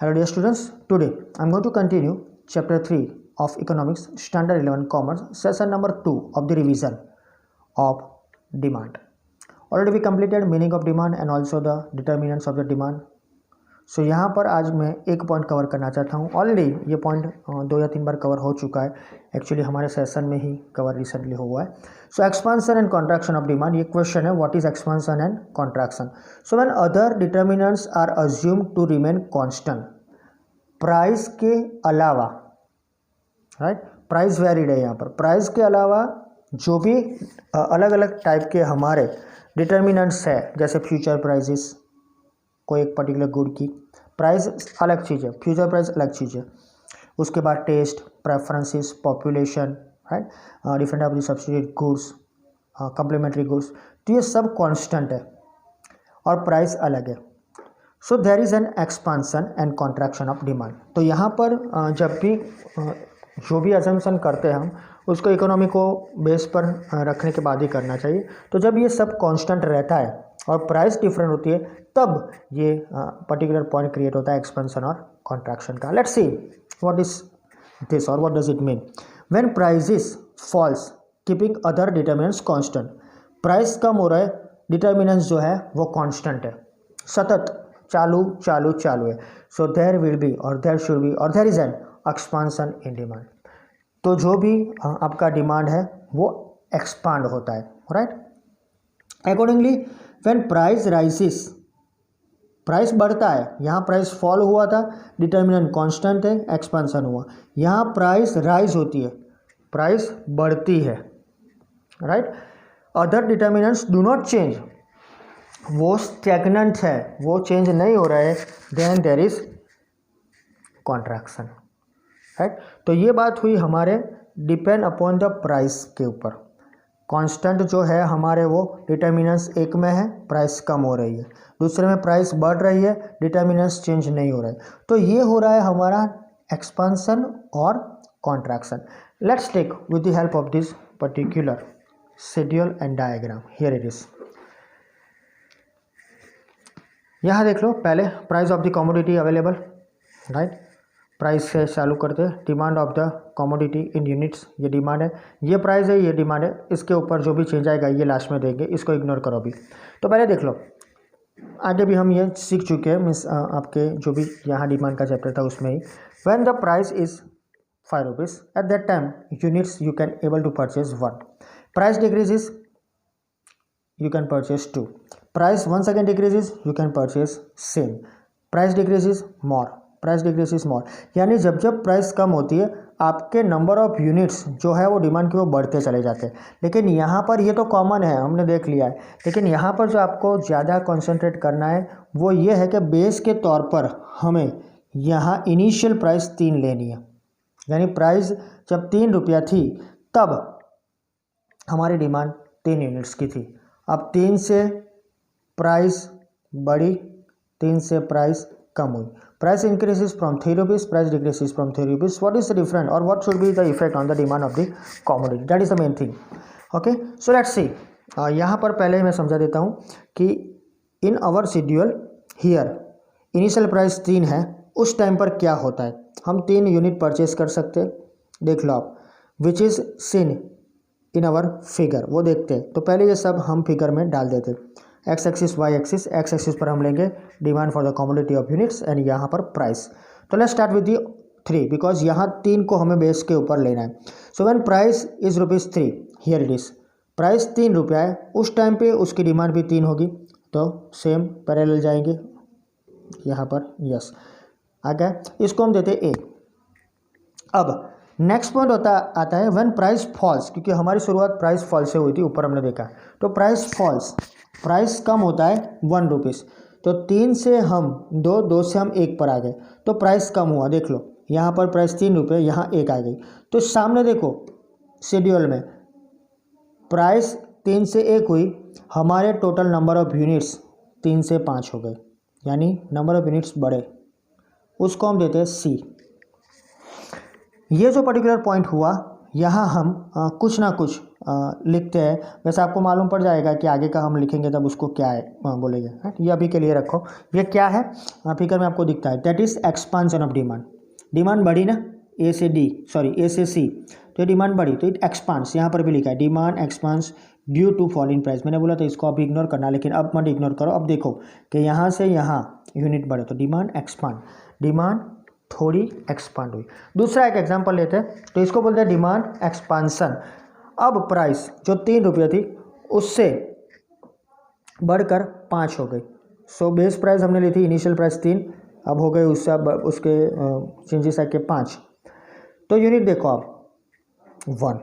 Hello dear students, today I am going to continue chapter 3 of economics standard 11 commerce session number 2 of the revision of demand. Already we completed meaning of demand and also the determinants of the demand. सो यहाँ पर आज मैं एक point cover करना चाहता हूँ. Already ये point 2 या 3 बार कवर हो चुका है. एक्चुअली हमारे सेशन में ही कवर रिसेंटली हुआ है. So expansion and contraction of demand, ये क्वेश्चन है, what is expansion and contraction. So when other determinants are assumed to remain constant, price के अलावा, राइट, प्राइस वैरिड है यहाँ पर, प्राइस के अलावा जो भी अलग अलग टाइप के हमारे डिटर्मिनेंट्स है, जैसे फ्यूचर प्राइजेस, कोई एक पर्टिकुलर गुड की प्राइस अलग चीज़ है, फ्यूचर प्राइस अलग चीज़ है. उसके बाद taste, preferences, population, right, different of the subsidized goods, complementary goods, तो ये सब कांस्टेंट है और प्राइस अलग है. So there is an expansion and contraction of demand. तो यहाँ पर जब भी जो भी अजम्पशन करते हैं हम, उसको इकोनॉमी को बेस पर रखने के बाद ही करना चाहिए. तो जब ये सब कांस्टेंट रहता है और प्राइस डिफरेंट होती है, तब ये पर्टिकुलर पॉइंट क्रिएट होता है एक्सपेंशन और कॉन्ट्रैक्शन का. Let's see what is this और what does it mean. When prices falls keeping other determinants constant, price कम हो रहा है, डिटर्मिनेंट्स जो है वो कांस्टेंट है, सतत चालू चालू चालू है. सो देयर विल बी और देयर शुड बी और there is an expansion in demand. तो जो भी आपका डिमांड है वो एक्सपांड होता है, right. Accordingly when price rises, price बढ़ता है, यहाँ प्राइस फॉल हुआ था, डिटर्मिनेंट कांस्टेंट है, एक्सपांसन हुआ. यहाँ प्राइस राइज होती है, प्राइस बढ़ती है, right. Other determinants do not change, वो स्टैग्नेंट है, वो चेंज नहीं हो रहा है, then there is contraction, right. तो ये बात हुई हमारे डिपेंड अपॉन द प्राइस के ऊपर. कांस्टेंट जो है हमारे वो डिटर्मिनेंट्स एक में है, प्राइस कम हो रही है, दूसरे में प्राइस बढ़ रही है, डिटर्मिनेंट्स चेंज नहीं हो रहा है. तो ये हो रहा है हमारा एक्सपांसन और contraction. Let's take with the help of this particular schedule and diagram. Here it is. यहाँ देख लो, पहले price of the commodity available, right. Price से चालू करते हैं, demand of the commodity in units, ये डिमांड है, ये प्राइस है, ये डिमांड है. इसके ऊपर जो भी चेंज आएगा ये लास्ट में देंगे, इसको इग्नोर करो अभी. तो पहले देख लो, आगे भी हम ये सीख चुके हैं, मीन्स आपके जो भी यहाँ डिमांड का चैप्टर था उसमें ही. When the price is 5 rupees, at that time units you can able to purchase 1. Price decreases, you can purchase 2. Price once again decreases, you can purchase same. Price decreases more, price decreases more. यानी जब जब price कम होती है, आपके number of units जो है वो demand के वो बढ़ते चले जाते हैं. लेकिन यहाँ पर ये तो कॉमन है, हमने देख लिया है. लेकिन यहाँ पर जो आपको ज़्यादा कंसंट्रेट करना है वो ये है कि बेस के तौर पर हमें यहाँ इनिशियल प्राइस 3 लेनी है. यानी प्राइस जब 3 रुपया थी तब हमारी डिमांड 3 यूनिट्स की थी. अब 3 से प्राइस बढ़ी, 3 से प्राइस कम हुई. Price increases from 3 rupees, price decreases from 3 rupees. What is the different और what should be the effect on the demand of the commodity, that is the main thing. Okay, so let's see. यहाँ पर पहले ही मैं समझा देता हूँ कि in our schedule here initial price 3 है, उस टाइम पर क्या होता है. हम 3 यूनिट परचेज कर सकते हैं, देख लो आप, which is seen in our figure, वो देखते हैं. तो पहले ये सब हम फिगर में डाल देते. X axis, Y axis. X axis पर हम लेंगे demand for the commodity of units and यहाँ पर प्राइस. तो let's start with the 3 because यहाँ 3 को हमें बेस के ऊपर लेना है. So when price is ₹3, here it is. Price 3 रुपया है, उस टाइम पे उसकी डिमांड भी 3 होगी, तो सेम पैरेलल जाएंगे यहाँ पर. यस, आ गया. इसको हम देते ए. अब नेक्स्ट पॉइंट आता है व्हेन प्राइस फॉल्स, क्योंकि हमारी शुरुआत प्राइस फॉल से हुई थी, ऊपर हमने देखा. तो प्राइस फॉल्स, प्राइस कम होता है 1 रुपीज़. तो 3 से हम 2 से हम 1 पर आ गए, तो प्राइस कम हुआ. देख लो यहाँ पर प्राइस 3 रुपये, यहाँ 1 आ गई. तो सामने देखो शेड्यूल में प्राइस 3 से 1 हुई, हमारे टोटल नंबर ऑफ यूनिट्स 3 से 5 हो गए, यानी नंबर ऑफ यूनिट्स बढ़े. उसको हम देते हैं सी. ये जो पर्टिकुलर पॉइंट हुआ यहाँ हम कुछ ना कुछ लिखते हैं। वैसे आपको मालूम पड़ जाएगा कि आगे का हम लिखेंगे तब उसको क्या है बोलेंगे, है। ये अभी के लिए रखो। ये क्या है फिगर में आपको दिखता है, that is expansion of demand. Demand बढ़ी ना, ए से डी, सॉरी ए से सी, तो डिमांड बढ़ी तो इट एक्सपांड्स। यहाँ पर भी लिखा है demand expands due to fall in price. मैंने बोला था इसको आप इग्नोर करना, लेकिन अब मत इग्नोर करो। अब देखो कि यहाँ से यहाँ यूनिट बढ़े तो डिमांड एक्सपांड, डिमांड थोड़ी एक्सपांड हुई। दूसरा एक एग्जांपल लेते हैं, तो इसको बोलते हैं डिमांड एक्सपांसन। अब प्राइस जो 3 रुपये थी उससे बढ़कर 5 हो गई। सो बेस प्राइस हमने ली थी, इनिशियल प्राइस 3, अब हो गए उससे अब उसके चेंजेस आके 5। तो यूनिट देखो आप 1,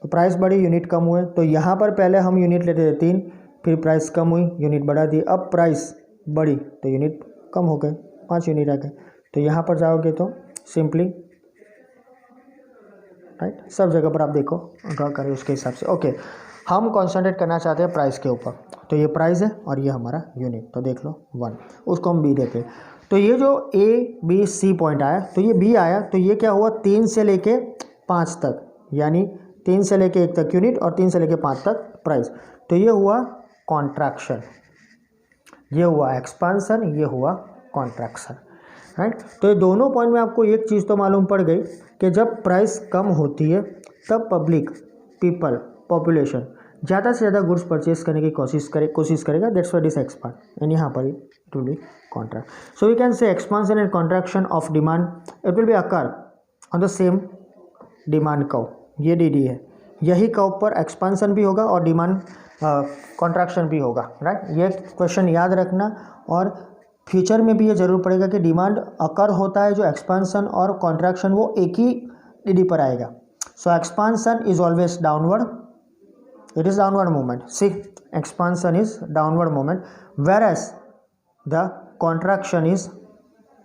तो प्राइस बढ़ी यूनिट कम हुए। तो यहाँ पर पहले हम यूनिट लेते थे 3, फिर प्राइस कम हुई यूनिट बढ़ा दी, अब प्राइस बढ़ी तो यूनिट कम हो गए, 5 यूनिट आ गए। तो यहाँ पर जाओगे तो सिंपली राइट, सब जगह पर आप देखो ड्रॉ करें उसके हिसाब से। ओके, हम कॉन्सेंट्रेट करना चाहते हैं प्राइस के ऊपर, तो ये प्राइस है और ये हमारा यूनिट, तो देख लो 1, उसको हम बी देते हैं। तो ये जो ए बी सी पॉइंट आया, तो ये बी आया, तो ये क्या हुआ 3 से लेके 5 तक, यानी 3 से लेके 1 तक यूनिट और 3 से लेके 5 तक प्राइस। तो ये हुआ कॉन्ट्रैक्शन, ये हुआ एक्सपांसन, ये हुआ कॉन्ट्रैक्शन, राइट। तो ये दोनों पॉइंट में आपको एक चीज़ तो मालूम पड़ गई कि जब प्राइस कम होती है तब पब्लिक, पीपल, पॉपुलेशन ज़्यादा से ज़्यादा गुड्स परचेज करने की कोशिश करेगा, that's why it is expand, and यहाँ पर it will be contract. So we can say expansion and contraction of demand it will be occur on the same demand curve. ये डी है, यही curve पर एक्सपांशन भी होगा और demand contraction भी होगा, राइट। ये क्वेश्चन याद रखना, और फ्यूचर में भी ये जरूर पड़ेगा कि डिमांड अकर होता है जो एक्सपांशन और कॉन्ट्रैक्शन वो एक ही डी पर आएगा। So expansion is always downward, it is downward movement. See, expansion is downward movement, whereas the contraction is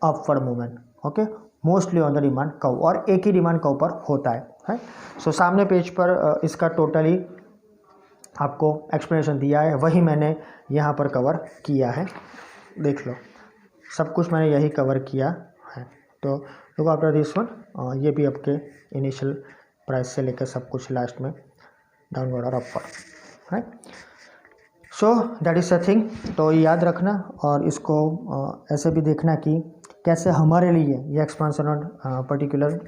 upward movement. Okay, mostly on the demand curve, और एक ही डिमांड कर्व पर होता है। सो सामने पेज पर इसका टोटली आपको एक्सप्लेनेशन दिया है, वही मैंने यहाँ पर कवर किया है, देख लो सब कुछ मैंने यही कवर किया है। तो लुक आफ्टर दिस वन, ये भी आपके इनिशियल प्राइस से लेकर सब कुछ लास्ट में डाउनवर्ड और upward, right. So that is a thing, तो याद रखना और इसको ऐसे भी देखना कि कैसे हमारे लिए ये एक्सपांशन और पर्टिकुलर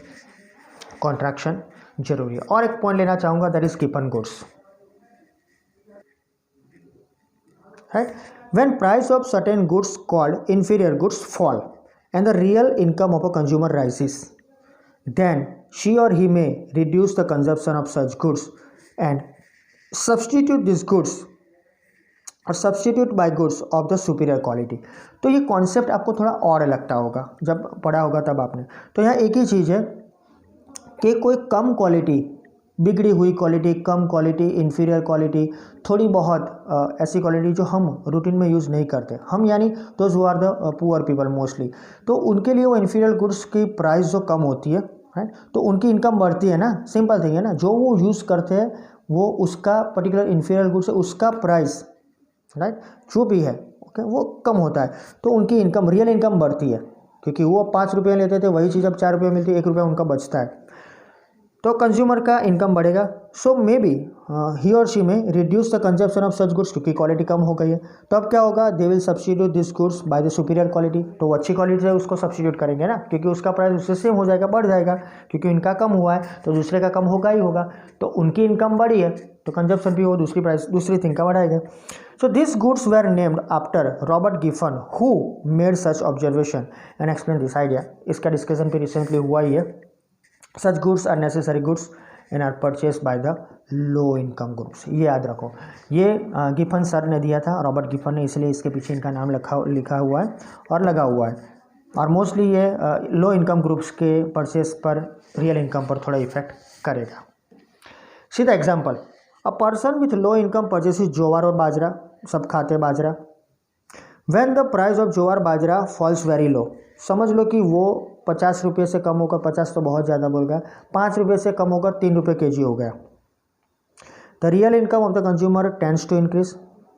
कॉन्ट्रैक्शन जरूरी है। और एक पॉइंट लेना चाहूँगा, that is given goods, right. When price of certain goods called inferior goods fall and the real income of a consumer rises, then she or he may reduce the consumption of such goods and substitute these goods और substitute by goods of the superior quality। तो ये concept आपको थोड़ा और लगता होगा जब पढ़ा होगा तब आपने। तो यहाँ एक ही चीज़ है कि कोई कम क्वालिटी, बिगड़ी हुई क्वालिटी, कम क्वालिटी, इन्फीरियर क्वालिटी, थोड़ी बहुत ऐसी क्वालिटी जो हम रूटीन में यूज़ नहीं करते, हम यानी those who are the poor people mostly, तो उनके लिए वो इन्फीरियर गुड्स की प्राइस जो कम होती है, राइट, तो उनकी इनकम बढ़ती है ना, सिंपल थिंग है ना। जो वो यूज़ करते हैं वो उसका पर्टिकुलर इन्फीरियर गुड्स है, उसका प्राइस, राइट, जो भी है ओके वो कम होता है, तो उनकी इनकम, रियल इनकम बढ़ती है, क्योंकि वो 5 रुपये लेते थे वही चीज़ अब 4 रुपये मिलती है, 1 रुपया उनका बचता है, तो कंज्यूमर का इनकम बढ़ेगा। सो मे बी ही और शी में reduce the consumption of such goods, क्योंकि क्वालिटी कम हो गई है, तो अब क्या होगा, they will substitute this goods by the superior quality, तो वो अच्छी क्वालिटी से उसको सब्स्टिट्यूट करेंगे ना, क्योंकि उसका प्राइस उससे सेम हो जाएगा, बढ़ जाएगा, क्योंकि इनका कम हुआ है तो दूसरे का कम होगा ही होगा, तो उनकी इनकम बढ़ी है तो कंजप्शन भी वो दूसरी प्राइस, दूसरी थिंग का बढ़ाएगा। So this goods were named after Robert Giffen who made such observation and explain this idea. इसका डिस्कशन भी रिसेंटली हुआ ही है। Such goods are necessary goods and are purchase by the low income groups, ये याद रखो। ये Giffen sir ने दिया था, रॉबर्ट गिफन ने, इसलिए इसके पीछे इनका नाम लिखा हुआ है और लगा हुआ है, और मोस्टली ये लो इनकम ग्रुप्स के परचेज पर, रियल इनकम पर थोड़ा इफेक्ट करेगा। सीधा example, a person with low income purchases jowar और बाजरा, सब खाते बाजरा। When the price of jowar bajra falls very low, समझ लो कि वो 50 रुपये से कम होकर, 50 तो बहुत ज़्यादा बोल गया, 5 रुपये से कम होकर 3 रुपये kg हो गया। The real income of the consumer tends to increase,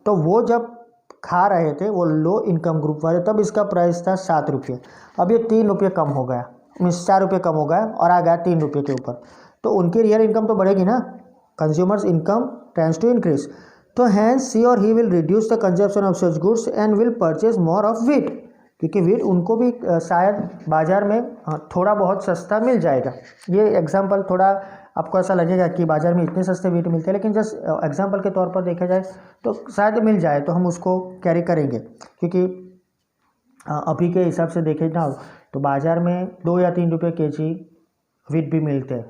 तो वो जब खा रहे थे वो लो इनकम ग्रुप वाले, तब इसका प्राइस था 7 रुपये, अब ये 3 रुपये कम हो गया, मीन्स 4 रुपये कम हो गया और आ गया 3 रुपये के ऊपर, तो तो उनकी रियल इनकम तो बढ़ेगी ना, consumers income tends to increase, तो हैंस सी और he will reduce the consumption of such goods and will purchase more of wheat, क्योंकि वीट उनको भी शायद बाज़ार में थोड़ा बहुत सस्ता मिल जाएगा। ये एग्जांपल थोड़ा आपको ऐसा लगेगा कि बाज़ार में इतने सस्ते वीट मिलते हैं, लेकिन जस्ट एग्जांपल के तौर पर देखा जाए तो शायद मिल जाए तो हम उसको कैरी करेंगे, क्योंकि अभी के हिसाब से देखे ना तो बाज़ार में 2 या 3 रुपये केजी वीट भी मिलते हैं,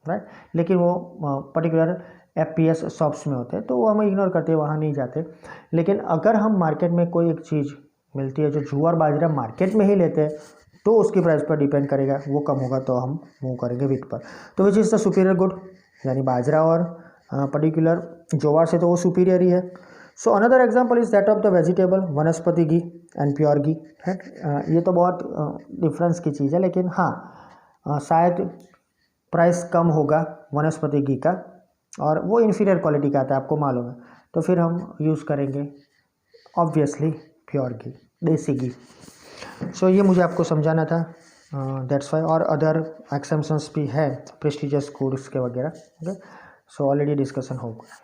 राइट, लेकिन वो पर्टिकुलर FPS शॉप्स में होते हैं तो वो हम इग्नोर करते हैं, वहाँ नहीं जाते। लेकिन अगर हम मार्केट में कोई एक चीज़ मिलती है जो ज्वार बाजरा मार्केट में ही लेते हैं तो उसकी प्राइस पर डिपेंड करेगा, वो कम होगा तो हम मूव करेंगे वीट पर। तो which is the superior good, यानी बाजरा और पर्टिकुलर ज्वार से तो वो सुपीरियर ही है। So another example is that of the vegetable वनस्पति घी एंड प्योर घी है। ये तो बहुत डिफरेंस की चीज़ है, लेकिन हाँ शायद प्राइस कम होगा वनस्पति घी का और वो इन्फीरियर क्वालिटी का आता है, आपको मालूम है, तो फिर हम यूज़ करेंगे ऑब्वियसली प्योर घी, देसी घी। सो ये मुझे आपको समझाना था, दैट्स वाई। और अदर एक्सेप्शंस भी है प्रेस्टिजियस गुड्स के वगैरह, ओके। सो ऑलरेडी डिस्कशन हो गया।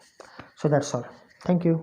So that's all, thank you.